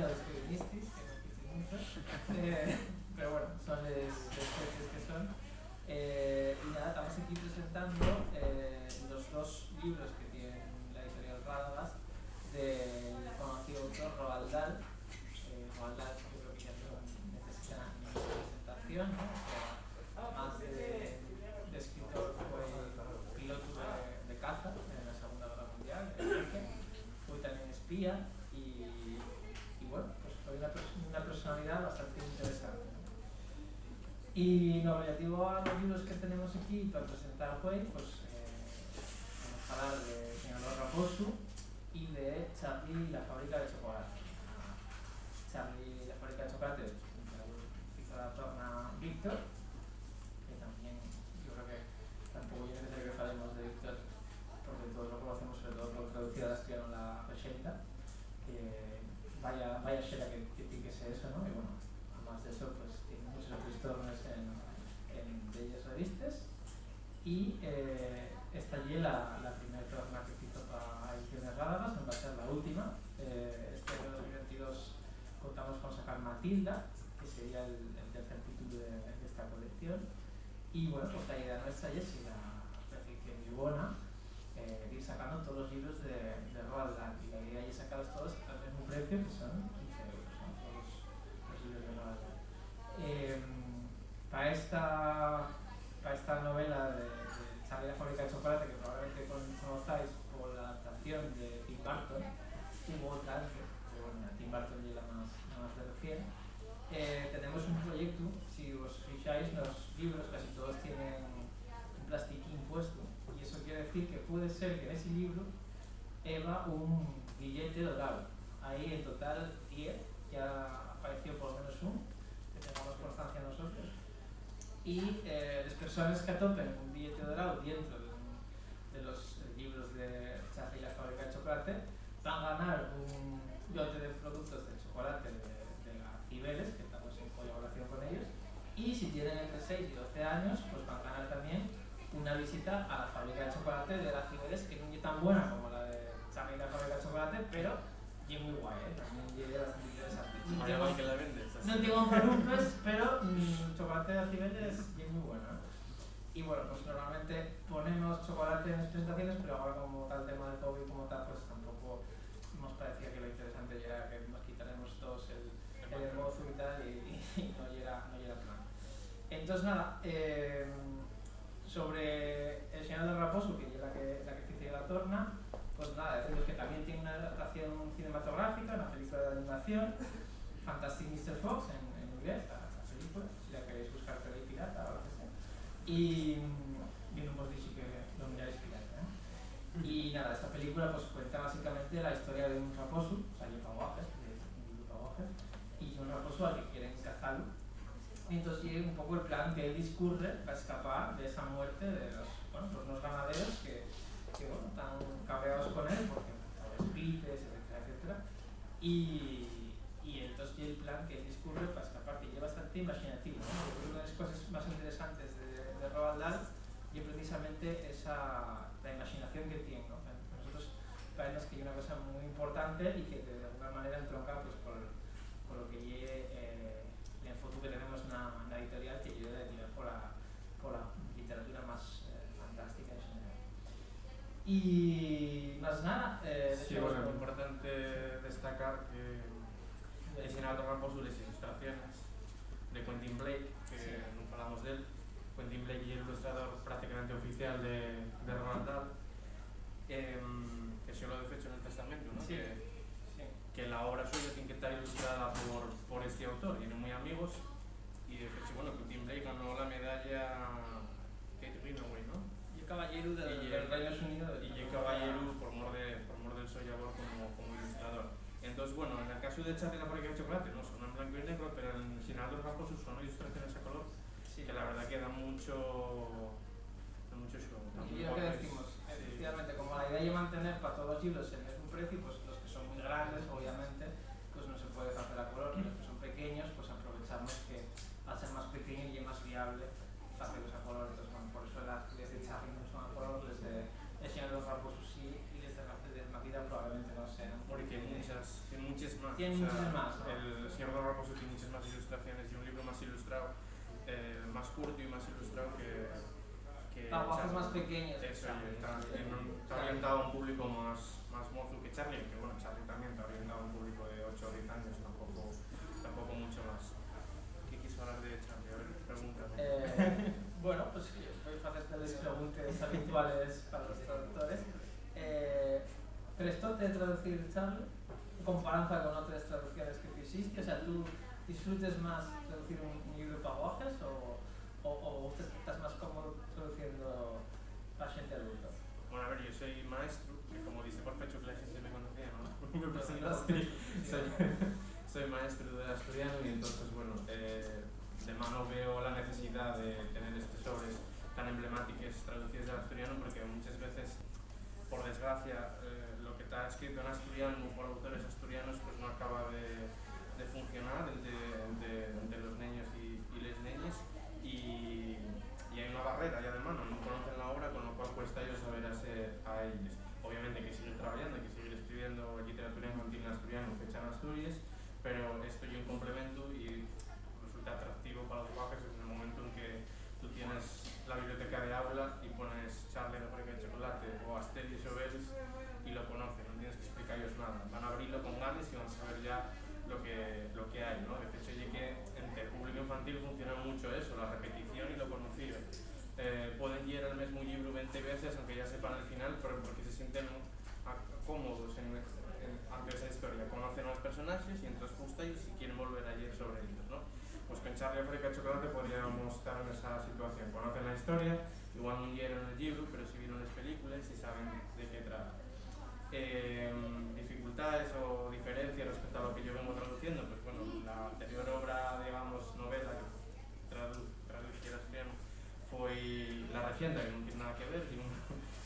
no describinistis, que no quise mucho, pero bueno, son las especies que son. Y nada, estamos aquí presentando los dos libros que tiene la editorial Rádagas del conocido autor Roald Dahl. Roald Dahl yo creo que ya no necesita ninguna presentación, ¿no? Además de escritor, fue piloto de caza en la Segunda Guerra Mundial, fue también espía y bueno, pues fue una personalidad bastante interesante, ¿no? Y no relativo a los libros que tenemos aquí para presentar hoy, pues vamos a hablar de Señor Raposo y de Charlie y la fábrica de chocolate. Charlie y la fábrica de chocolate hizo la torna Víctor, que también yo creo que tampoco es necesario que hablemos de Víctor, porque todos lo conocemos, sobre todo por traducida al castellano la Rexenta, que vaya xera que tiene que ser eso, ¿no? Y bueno, además de eso, pues tiene muchos otros tornes en bellas revistas. Y esta allí la primera torna que hizo para Ediciones Rádagas, no va a ser la última. Este año 2022 contamos con sacar Matilda, que sería el tercer título de esta colección. Y bueno, pues la idea nuestra es, si la perfección y buena, ir sacando todos los libros de Roald Dahl, y la idea es sacarlos todos al mismo precio, que son 15 euros, ¿no? Todos los libros de Roald Dahl. Para esta novela de Charlie y la fábrica de chocolate, que probablemente conozcáis por la adaptación de Tim Burton, hubo otra antes, pero bueno, Tim Burton es la más de recién. Tenemos un proyecto, si os fijáis, los libros casi todos tienen un plastiquín puesto, y eso quiere decir que puede ser que en ese libro lleva un billete dorado. Ahí en total 10, ya apareció por lo menos uno, que tengamos constancia nosotros. Y las personas que atopen un billete dorado dentro de los libros de Charlie y la fábrica de chocolate van a ganar un lote de productos de chocolate de la Cibeles, que estamos en colaboración con ellos, y si tienen entre 6 y 12 años, pues van a ganar también una visita a la fábrica de chocolate de la Cibeles, que no es tan buena como la de Charlie y la fábrica de chocolate, pero es muy guay, también es bastante interesante. No, que la vendes, no tengo productos, pero chocolate de la Cibeles es muy bueno, ¿no? Y bueno, pues normalmente ponemos chocolate en las presentaciones, pero ahora como tal tema de COVID como tal, pues tampoco nos parecía que lo interesante era que nos quitaremos todos el hermoso y tal, y no era plan. Entonces nada, sobre El Señor del Raposo, que es la que hice la torna, pues nada, deciros que también tiene una adaptación cinematográfica, una película de animación, Fantastic Mr. Fox en inglés, la película, si la queréis buscar por ahí pirata o lo que sea. Y no hemos dicho que lo miráis pirata, ¿eh? Y nada, esta película pues cuenta básicamente la historia de un raposo, o sea, y un raposo al que quieren cazarlo. Y entonces llega un poco el plan que él discurre para escapar de esa muerte de unos ganaderos que bueno, están cabreados con él porque por despites, etcétera. Y entonces el plan que él discurre para escapar, que es bastante imaginativo, ¿no? Una de las cosas más interesantes de Roald Dahl es precisamente la imaginación que tiene, ¿no? Nosotros parece que hay una cosa muy importante y que de alguna manera entronca pues, por lo que lleve el enfoque que tenemos en la editorial, que lleve a tirar por la literatura más fantástica en general. Y más nada. Sí, bueno, es importante destacar que el Señor del Raposo, las ilustraciones de Quentin Blake, que no hablamos de él. Quentin Blake es el ilustrador prácticamente oficial de Roald Dahl, que se lo he hecho en el testamento, ¿no? Sí. Que la obra suya tiene que estar ilustrada por este autor, y no muy amigos. Y de hecho, bueno, Quentin Blake ganó la medalla Kate Greenaway, ¿no? Y el caballero del Reino Unido. Y el caballero por mor del Sollabor como ilustrador. Entonces, bueno, en el caso de Charlie y la fábrica de chocolate, no son en blanco y negro, pero en El Señor de los Raposos son ilustraciones a color, sí, que la verdad que da mucho show. Y lo que decimos, efectivamente, como la idea es mantener para todos los libros el mismo precio, pues los que son muy grandes, obviamente, pues no se puede hacer a color, y los que son pequeños, pues aprovechamos que al ser más pequeño y es más viable hacerlos a color. Entonces, bueno, por eso las de Charlie no son a color, les de El Señor de los Raposos sí, y les de Matilda probablemente no sean. Porque hay muchas más más. Tiene muchas más, ¿no? El Señor de los Raposos tiene muchas más ilustraciones y un libro más ilustrado, más curto y más ilustrado que Aguajes Charlie. más pequeños. Eso, está orientado a un público más mozo que Charlie, que bueno, Charlie también está orientado a un público de 8 o 10 años, tampoco mucho más. ¿Qué quiso hablar de Charlie? A ver, pregúntame. Bueno, pues voy a hacer las preguntas habituales para los traductores. ¿Prestó-te traducir Charlie? En comparanza con otras traducciones que hiciste, o sea, ¿tú disfrutes más traducir un libro para aguajes o estás más cómodo traduciendo para gente adulta? Bueno, a ver, yo soy maestro, que como diste por fecho que la gente me conocía, ¿no? Me presentaste. Soy maestro de asturiano y entonces, bueno, de mano veo la necesidad de tener estos obras tan emblemáticas traducidas al asturiano porque muchas veces, por desgracia, lo que está escrito en asturiano por autores asturianos pues no acaba de funcionar entre los niños y las niñas y hay una barrera ya de mano, no conocen la obra, con lo cual cuesta ellos saber a ellos. Obviamente hay que seguir trabajando, hay que seguir escribiendo literatura infantil en asturiano fecha en Asturias, pero esto es un complemento y resulta atractivo para los guajes en el momento en que tú tienes la biblioteca de aula y pones Charlie de Fábrica de Chocolate o Asterix y Obelix y lo conocen, no tienes que explicarles nada, van a abrirlo con ganas y van a saber ya lo que hay, ¿no? De hecho, oye que entre el público infantil funciona mucho eso, la repetición y lo conocido. Pueden leer el mismo libro 20 veces, aunque ya sepan el final, pero porque se sienten cómodos ante esa historia, conocen a los personajes y entonces gusta y si quieren volver a leer sobre ellos, ¿no? Pues con Charlie de Fábrica de Chocolate podríamos estar en esa situación, conocen la historia, igual no leyeron el libro, pero sí vieron las películas y saben de qué trata. Dificultades o diferencias respecto a lo que yo vengo traduciendo, pues bueno, la anterior obra, digamos, novela que traducí al asturiano fue La Regenta, que no tiene nada que ver.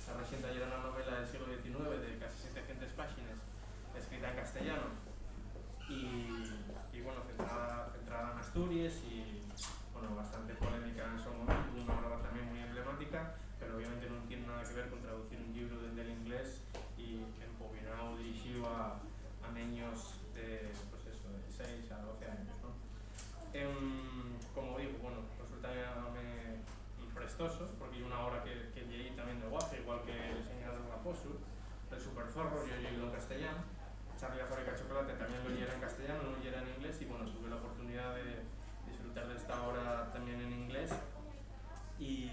La Regenta ya era una novela del siglo XIX de casi 700 páginas, escrita en castellano y bueno, centrada en Asturias y bueno, bastante polémica en su momento, una obra también muy emblemática, pero obviamente no tiene nada que ver con traducir un libro del inglés y empobinado dirigido a niños de, pues eso, de 6 a 12 años, ¿no? Como digo, bueno, resulta prestoso, porque hay una obra que leí también de guaje, igual que El Señor del Raposo, El Superzorro, yo leí en castellano, Charlie de Fábrica de Chocolate también lo leí en castellano, no lo leí en inglés y bueno, tuve la oportunidad de disfrutar de esta obra también en inglés y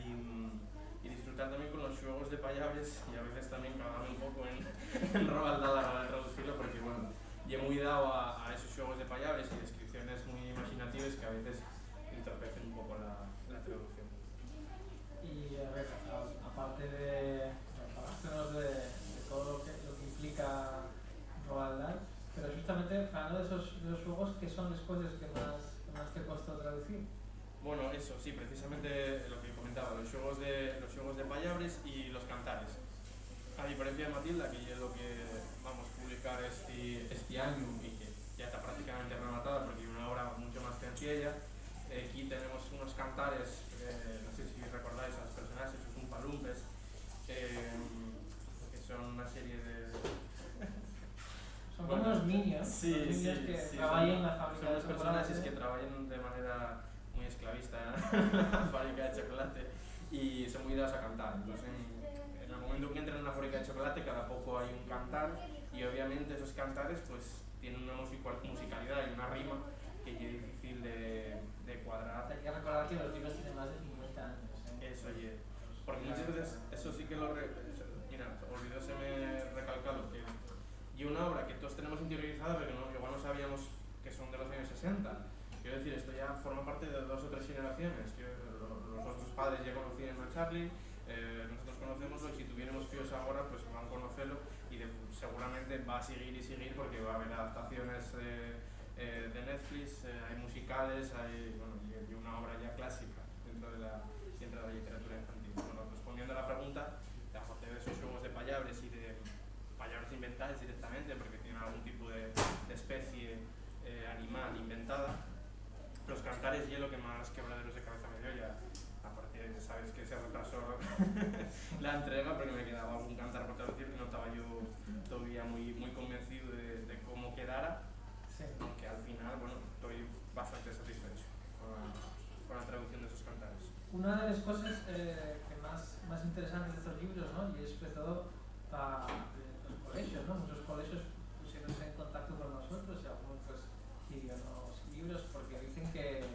disfrutar también con los juegos de palabras y a veces también cagarme un poco en Roald Dahl a la hora de traducirlo porque bueno, yo he muy dado a esos juegos de palabras y descripciones muy imaginativas que a veces entorpecen un poco la traducción. Y a ver, aparte de todo lo que implica Roald Dahl, pero justamente hablando de esos juegos, ¿qué son las cosas que más te costó traducir? Bueno, eso, sí, precisamente lo que comentaba, los juegos de palabras y los cantares. A diferencia de Matilda, que es lo que vamos a publicar este año y que ya está prácticamente rematada porque es una obra mucho más sencilla, aquí tenemos unos cantares, no sé si recordáis a los personajes, son palumpes, que son una serie de... Son como unos minions, que trabajan en la fábrica de chocolate. Son los personajes que trabajan de manera muy esclavista en la fábrica de chocolate y son muy dados a cantar. Entonces, en el momento que entran en una fábrica de chocolate, cada poco hay un cantar y obviamente esos cantares pues tienen una musicalidad y una rima que es difícil de cuadrar. Hay que recordar que los libros tienen más de 50 años. Eso, oye. Porque muchas veces, eso sí que mira, olvidóseme recalcarlo, que y una obra que todos tenemos interiorizada, pero que igual no sabíamos que son de los años 60. Quiero decir, esto ya forma parte de 2 o 3 generaciones. Nuestros padres ya conocían a Charlie, nosotros conocemoslo y si tuviéramos fíos ahora, pues van a conocerlo y seguramente va a seguir y seguir porque va a haber adaptaciones de Netflix, hay musicales, hay una obra ya clásica dentro de la literatura infantil. Bueno, respondiendo a la pregunta, aparte de esos juegos de palabras y de palabras inventadas directamente porque tienen algún tipo de especie animal inventada, los cantares y lo que más quebraderos de cabeza me dio ya a partir de sabes que se retrasó la entrega pero me quedaba algún cantar por traducir que no estaba yo todavía muy convencido de cómo quedara una de las cosas que más interesantes de estos libros, ¿no? Y es sobre todo para los colegios, ¿no? Muchos colegios pusieronse en contacto con nosotros y algunos pues pidieron los libros porque dicen que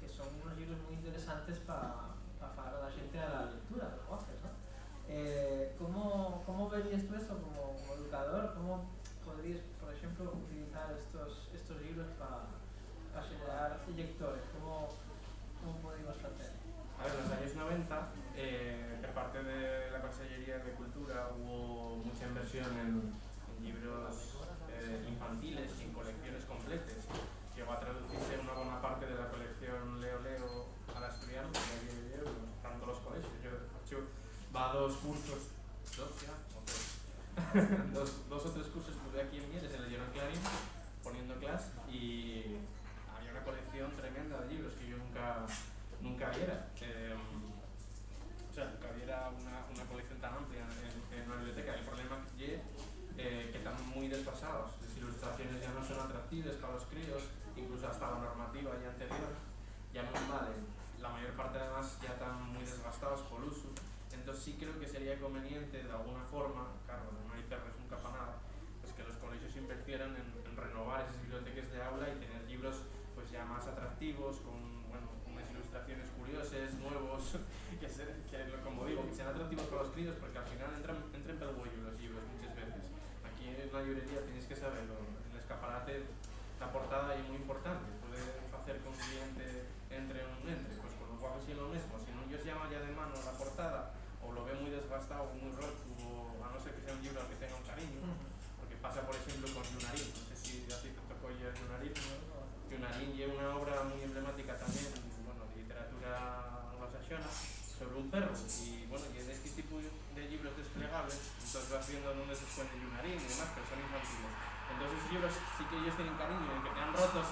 son unos libros muy interesantes para a la gente a la lectura de los Borges, ¿no? ¿Cómo verías tú esto como educador? ¿Cómo podrías, por ejemplo, utilizar estos libros para generar lectores? ¿Cómo podríamos hacer? A ver, en los años 90, por parte de la Consellería de Cultura, hubo mucha inversión en libros infantiles y en colecciones completas. Llegó a traducirse una buena parte de la colección Leo Leo al asturiano, tanto los colegios. Yo, de hecho, va a dos cursos, dos o tres cursos estuve aquí en Mieres, en el Lleron Clarín, poniendo clase, y había una colección tremenda de libros que yo nunca viera. O sea, nunca viera una colección tan amplia en una biblioteca. El problema es que están muy desfasados. Las ilustraciones ya no son atractivas para los críos, incluso hasta la normativa ya anterior ya no valen. La mayor parte además ya están muy desgastados por uso. Entonces sí creo que sería conveniente de alguna forma, claro, no hay perros nunca para nada, pues que los colegios invirtieran en renovar esas bibliotecas de aula y tener libros pues ya más atractivos, con unas ilustraciones curiosas, nuevos, como digo, que sean atractivos para los críos, porque al final entran pel bollo los libros muchas veces. Aquí en la librería tienes que saberlo, en el escaparate la portada es muy importante, puede hacer que un cliente entre o no entre, pues con lo cual sí es lo mismo, si no ellos llaman ya de mano la portada, o lo ve muy desgastado o muy roto, o a no ser que sea un libro al que tenga un cariño, porque pasa por ejemplo con Yunarín, no sé si a ti te tocó ya Yunarín. Yunarín lleva una obra muy emblemática también, de literatura anglosajona, sobre un perro, y y en este tipo de libros desplegables, entonces vas viendo dónde se esconde Yunarín y demás, pero son infantiles. Entonces esos libros sí que ellos tienen cariño, en que te han rotos,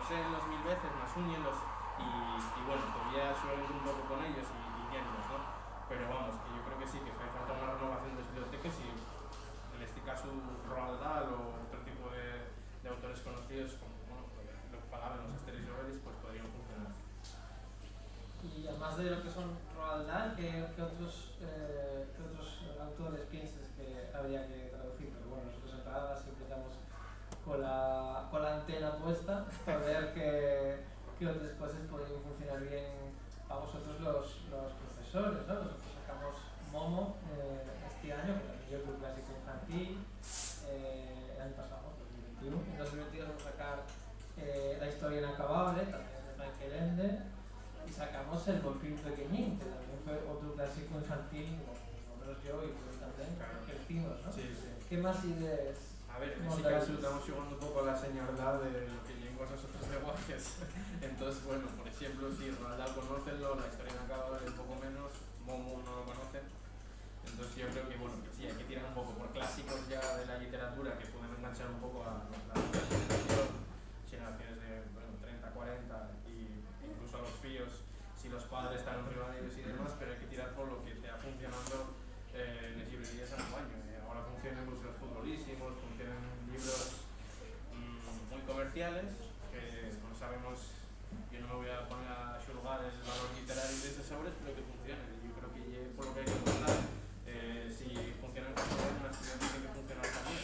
sé los 1000 veces, más úñelos, y todavía suelen un poco con ellos y tienlos, ¿no? Pero vamos, que yo creo que sí, que hace falta una renovación de bibliotecas y en este caso Roald Dahl o otro tipo de autores conocidos como lo que falaban los Asterix y Obelix, pues podrían funcionar. Y además de lo que son Roald Dahl, ¿qué otros autores piensas que habría que traducir? Pero bueno, nosotros en Radar siempre estamos con la antena puesta para ver qué otras cosas podrían funcionar bien a vosotros los profesores, ¿no? Nosotros sacamos Momo este año, que también yo creo clásico infantil, el año pasado, 2021. En 2022 vamos a sacar La historia inacabable, también de Michael Ende, y sacamos El golfín pequeñín, que también fue otro clásico infantil, por lo menos yo y tú también, que hicimos, ¿no? Sí, sí. ¿Qué más ideas? A ver, en ese caso estamos jugando un poco a la señaldad de lo que llevamos nosotros de Borges. Entonces, por ejemplo, si Roald Dahl conocenlo, La historia inacabable un poco menos, Momo no lo conocen. Entonces yo creo que sí, hay que tirar un poco por clásicos ya de la literatura que pueden enganchar un poco a generaciones de 30, 40 y incluso a los fíos si los padres están arriba de ellos y demás, pero hay que tirar por lo que te ha funcionando en las librerías en el baño. Ahora funcionan los futbolísimos, funcionan libros muy comerciales que no sabemos, yo no me voy a poner a xulgar el valor literario de esas obras, pero que funcionen. Yo creo que por lo que hay que contar, si funcionan como una estudiante tiene que funcionar también.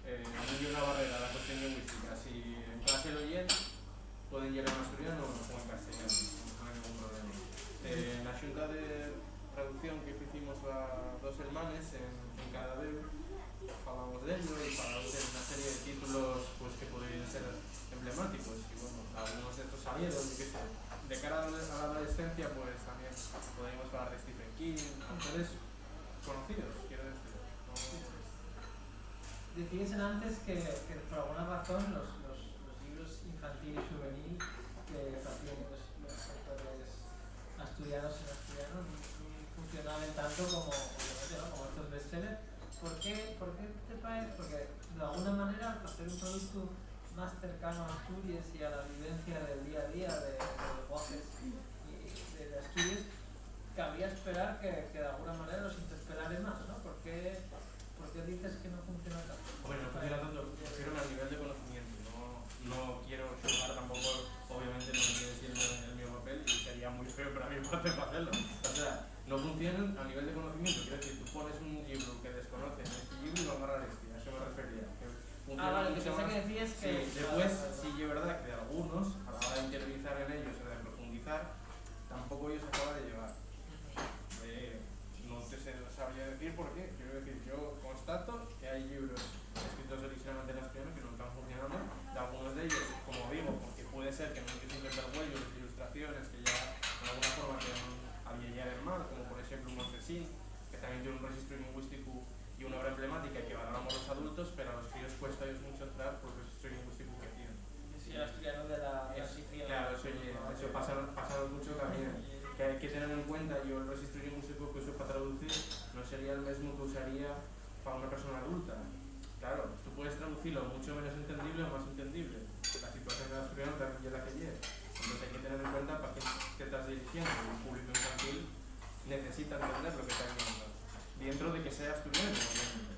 No hay una barrera a la cuestión lingüística. Si en clase lo oyen, pueden llegar a asturiano o en castellano, no hay ningún problema. En la xunta de traducción que hicimos a dos hermanes en cada vez falamos de ello y falamos de una serie de títulos que podrían ser emblemáticos y algunos de estos salieron, yo qué sé. De cara a la adolescencia pues también podríamos hablar de Stephen King, autores conocidos, quiero decir. Decías antes que por alguna razón los libros infantil y juvenil que hacían los autores asturianos y asturianos funcionaban tanto como estos bestsellers. ¿Por qué te parece? Porque de alguna manera al hacer un producto más cercano a Asturias y a la vivencia del día a día de Borges y de Asturias, cabría esperar que de alguna manera los interpelare más, ¿no? ¿Por qué dices que no funciona tanto? Hombre, no funciona tanto, prefiero a nivel de conocimiento, no quiero juzgar tampoco, obviamente no quiero decir el mío papel y sería muy hace para hacerlo. O sea, no funcionan a nivel de conocimiento. Quiero decir, tú pones un libro que desconoce en este libro y va a agarrar este, a eso me refería. Que Vale, mucho lo más. que decías es que... Sí, después, sí que es verdad que de algunos, a la hora de interiorizar en ellos, o de profundizar, tampoco ellos acaban de llevar. No te sabría decir por qué. Quiero decir, yo constato que hay libros escritos originalmente en asturiano que no están funcionando. De algunos de ellos, como digo, porque puede ser que no empiecen a huellos, ilustraciones que ya de alguna forma quedan a en mal, como por ejemplo un Montesín, que también tiene un registro lingüístico y una obra emblemática que valoramos los adultos, pero a los críos cuesta a ellos mucho entrar por el registro lingüístico que tienen. Sí, el asturiano de la transición. Claro, eso pasa mucho también. Que hay que tener en cuenta, yo el registro lingüístico que uso para traducir no sería el mismo que usaría para una persona adulta. Claro, tú puedes traducirlo mucho menos entendible o más entendible. La situación del asturiano también es la que lleva. Entonces hay que tener en cuenta para qué te estás dirigiendo. Un público infantil necesita entender lo que está viendo, dentro de que sea asturiano, obviamente.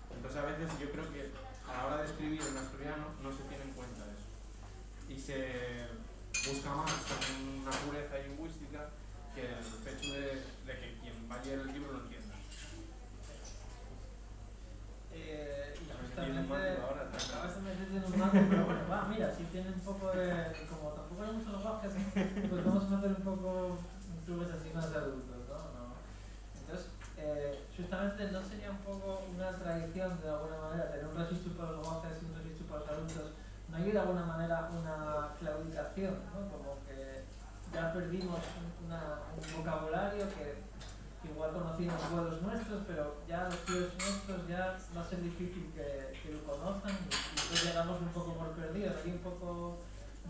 Entonces a veces yo creo que a la hora de escribir en asturiano no se tiene en cuenta eso. Y se busca más una pureza lingüística que el hecho de que quien vaya el libro lo entienda. Y justamente ahora acabas de meterte en un marco, pero bueno, va, mira, si tiene un poco de... como tampoco hay muchos lenguajes, pues vamos a meter un poco clubes así más de adultos, ¿no? Entonces, justamente no sería un poco una tradición de alguna manera tener un registro para los lenguajes y un registro para los adultos. No hay de alguna manera una claudicación, ¿no? Como que ya perdimos un vocabulario que igual conocíamos los nuestros, pero ya los tíos nuestros ya va a ser difícil que lo conozcan y entonces llegamos un poco por perdidos, aquí un poco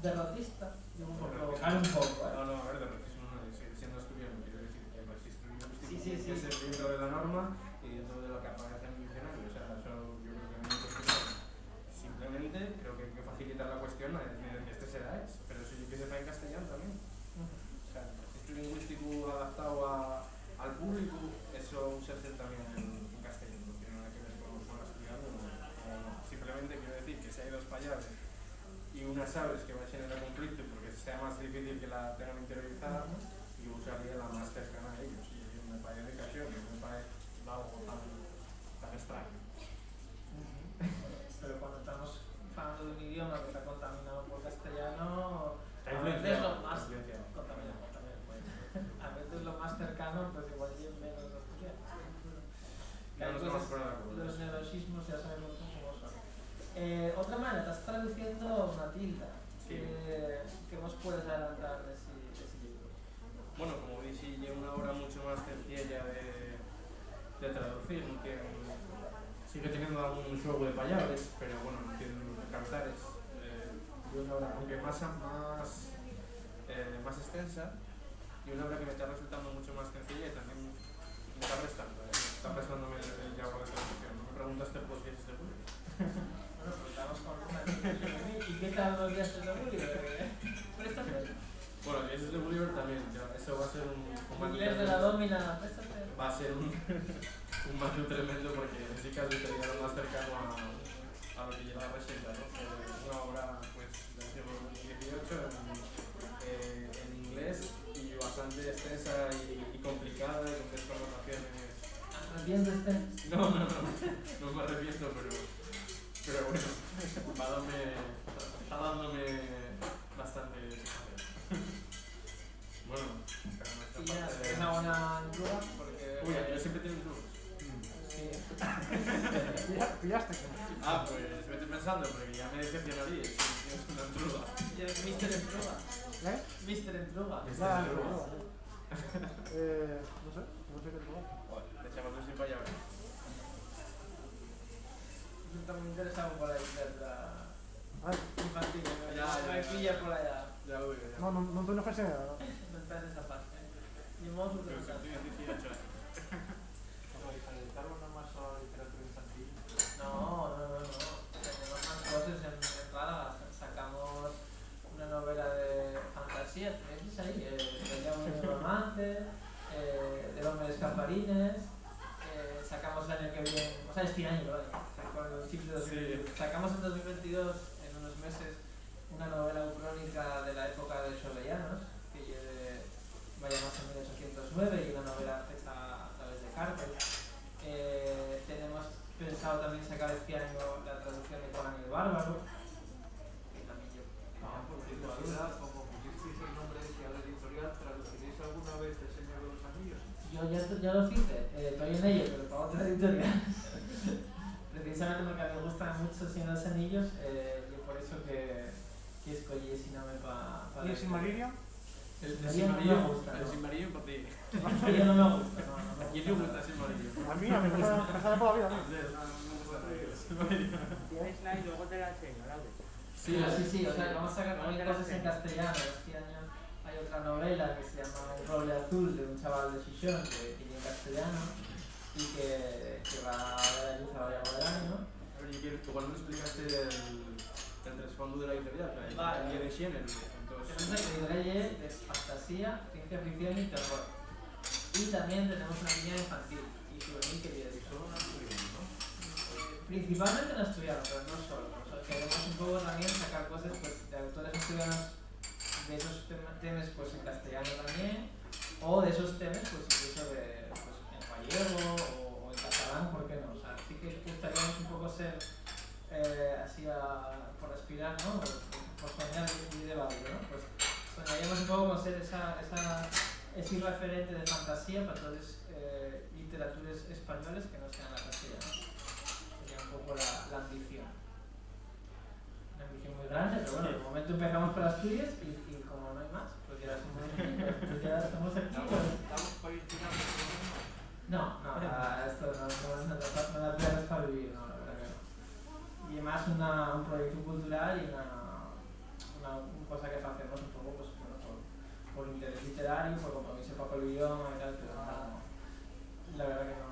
derrotista, digo un poco, un poco, ¿eh? No, a ver, derrotismo no, siendo asturiano, quiero decir que el registro lingüístico sí. es dentro de la norma y dentro de lo que aparece en el diccionario. O sea, eso yo creo que no hay cuestión. Simplemente creo que hay que facilitar la cuestión, este será es, pero eso yo que sepa en castellano también. O sea, el registro lingüístico adaptado al público, eso se hace también en castellano, no tiene nada que ver con asturiano no. Simplemente quiero decir que si hay dos palabras y unas sabes que va a generar conflicto porque sea más difícil que la tengan interiorizada, yo usaría la más cercana a ellos. Y me parece ocasión, no me parece algo tan extraño. Pero cuando estamos hablando de un idioma que está contaminado por castellano, Está a veces lo más influenciado. contaminado también, pues. A veces lo más cercano, pues igual tiene menos asturiano. Los neologismos ya sabemos cómo son. Otra manera, estás traduciendo Matilda. Sí. ¿Qué nos puedes adelantar de ese libro? Bueno, como dije, lleva una obra mucho más sencilla de traducir, no tiene, sigue teniendo algún juego de palabras, pero bueno, no tiene cantares. Y una obra, aunque más extensa, y una obra que me está resultando mucho más sencilla y también me está prestándome el llamo de traducción. No me preguntaste por qué es este libro. Bueno, pues estamos con una... ¿Y qué tal los días de Gulliver? Préstate. Bueno, ese es de Gulliver también, eso va a ser un inglés de la domina, préstate. Va a ser un mateo tremendo porque en ese caso sería lo más cercano a lo que lleva Resenda, ¿no? Una obra pues, del siglo XVIII en inglés y bastante extensa y complicada y con tres connotaciones. ¿Arrepiéntete? No me arrepiento, pero bueno, está dándome bastante. Bueno, y ya, es una buena duda porque... Uy, yo siempre tengo dudas. Sí. ¿Pillaste? Pues vete pensando, porque ya me decepcionaría si tienes una entruga. Y eres Mr. Entruga. Mr. Entruga. Vale, no sé qué lugar. Le echamos dos sin para allá. Yo también me interesaba por la literatura infantil. Ya. Pilla por allá. Ya voy, ya. No te ofreces nada. No estás en esa parte. Ni modo de Pero pensar. si tienes 18 años. No. Tenemos más cosas en Rálaga. Sacamos una novela de fantasía, ¿tenéis ahí? El diablo de romance, del hombre de escaparines. Sacamos el año que viene, o sea, este año, ¿vale? Con el chip de 2022. Sacamos en 2022, en unos meses, una novela ucrónica de la época de Xovellanos, que es vayamos en 1809 y una novela hecha a través de Carter. Tenemos pensado también sacar este año la traducción de Conan el Bárbaro, que también yo Por curiosidad, como pusisteis el nombre ese a la editorial, ¿traduciréis alguna vez El Señor de los Anillos? Yo ya lo hice, estoy en ello, pero para otra editorial. Precisamente porque a mí me gustan mucho Señor de los Anillos, y por eso que escogí ese nombre para ¿Y el Silmarillion? El Silmarillion no me gusta, el ¿no? Silmarillion para ti. Silmarillion no me gusta, no ¿A me quién le gusta. gusta el Silmarillion? A mí me gusta de toda la vida. ¿No? Tienes la y luego te la enseño, Laura. Sí, o sea, vamos a sacar también cosas en castellano. Este año hay otra novela que se llama Un roble azul de un chaval de Xixón que tiene en castellano y que va a dar luz a lo del año. A ver, igual no explicaste el trasfondo de la editorial, Vale. el guía de Shen, Tenemos una editorial de fantasía, ciencia ficción y terror. Y también tenemos una línea infantil y juvenil que viene de principalmente en asturiano, pero no solo. O sea, queremos un poco también sacar cosas pues, de autores asturianos de esos temas pues, en castellano también, o de esos temas pues, incluso de, pues, en gallego o en catalán, ¿por qué no? O sea, sí que gustaríamos un poco ser así por aspirar, ¿no? Por soñar y de barrio, ¿no? Pues soñaríamos un poco con ser ese referente de fantasía para todas las literaturas españoles que no sean la castellana. Un poco la ambición. Una ambición muy grande, pero bueno, de momento empezamos por Asturias y como no hay más, pues ya estamos aquí. ¿Estamos para ir tirando por lo menos? No, esto no da planes para vivir, no, la verdad que no. Y además un proyecto cultural y una cosa que hacemos un poco pues, bueno, por interés literario, por compromiso para el idioma y tal, pero no, la verdad que no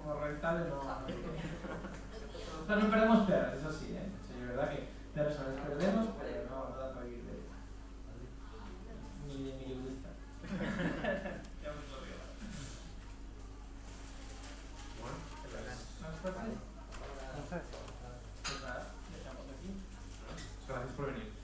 como rentable no. O sea, no perdemos perras, eso sí, ¿eh? O sea, es verdad que perras no les perdemos, pero no da para vivir de ello. Ni de milionista. Ya me lo digo. Bueno, ¿Más fuerte? No sé. Pues nada, dejamos aquí. gracias por venir.